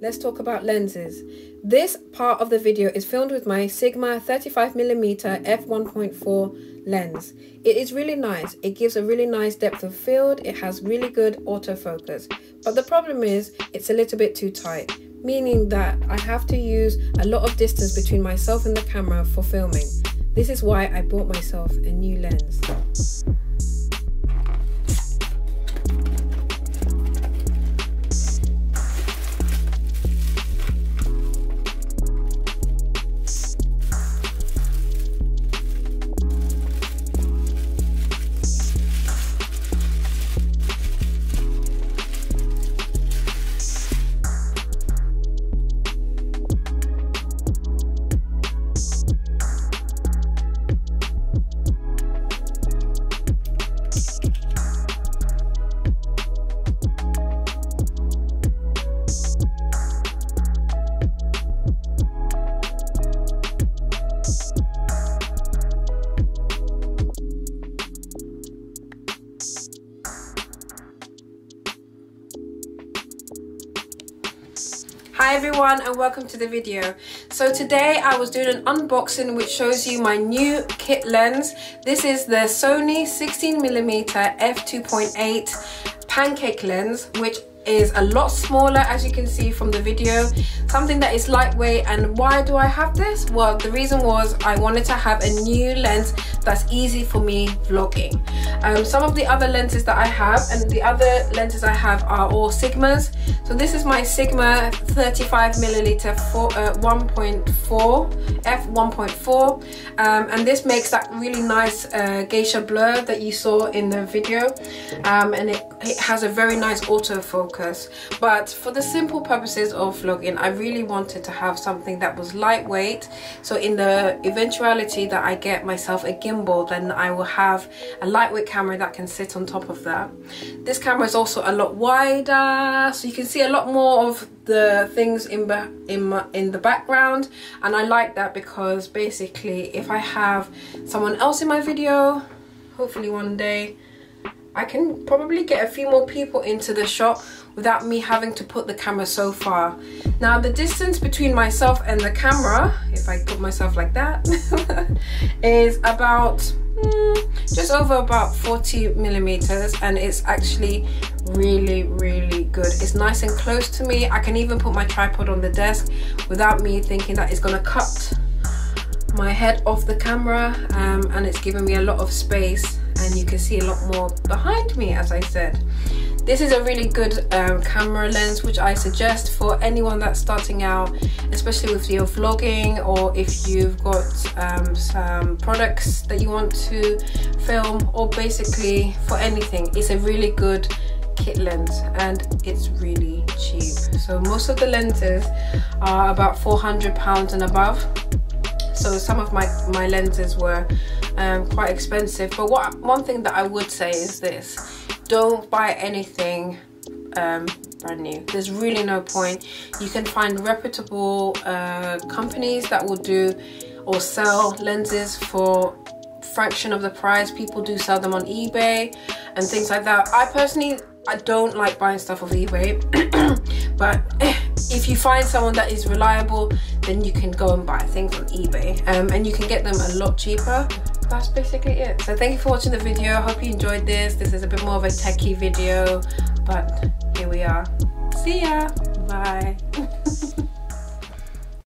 let's talk about lenses. This part of the video is filmed with my Sigma 35mm f1.4 lens. It is really nice. It gives a really nice depth of field. It has really good autofocus. But the problem is it's a little bit too tight, meaning that I have to use a lot of distance between myself and the camera for filming. This is why I bought myself a new lens. Hi everyone and welcome to the video. So today I was doing an unboxing which shows you my new kit lens. This is the Sony 16mm f2.8 pancake lens, which is a lot smaller, as you can see from the video, something that is lightweight. And why do I have this? Well, the reason was I wanted to have a new lens that's easy for me vlogging. Some of the other lenses that I have, and the other lenses I have, are all Sigmas. So this is my Sigma 35mm f1.4, and this makes that really nice geisha blur that you saw in the video, and it has a very nice autofocus. But for the simple purposes of vlogging, I really wanted to have something that was lightweight, so in the eventuality that I get myself a gimbal, then I will have a lightweight camera that can sit on top of that. This camera is also a lot wider, so you can see a lot more of the things in the background, and I like that because basically if I have someone else in my video, hopefully one day, I can probably get a few more people into the shot without me having to put the camera so far. Now the distance between myself and the camera, if I put myself like that, is about just over about 40mm, and it's actually really good. It's nice and close to me. I can even put my tripod on the desk without me thinking that it's gonna cut my head off the camera, and it's giving me a lot of space, and you can see a lot more behind me, as I said. This is a really good camera lens which I suggest for anyone that's starting out, especially with your vlogging, or if you've got some products that you want to film, or basically for anything. It's a really good kit lens and it's really cheap. So most of the lenses are about £400 and above. So some of my lenses were quite expensive. But one thing that I would say is this: don't buy anything brand new. There's really no point. You can find reputable companies that will do or sell lenses for fraction of the price. People do sell them on eBay and things like that. I don't like buying stuff off eBay, but if you find someone that is reliable, then you can go and buy things on eBay, and you can get them a lot cheaper. That's basically it. So thank you for watching the video. I hope you enjoyed this. This is a bit more of a techie video, but here we are. See ya. Bye.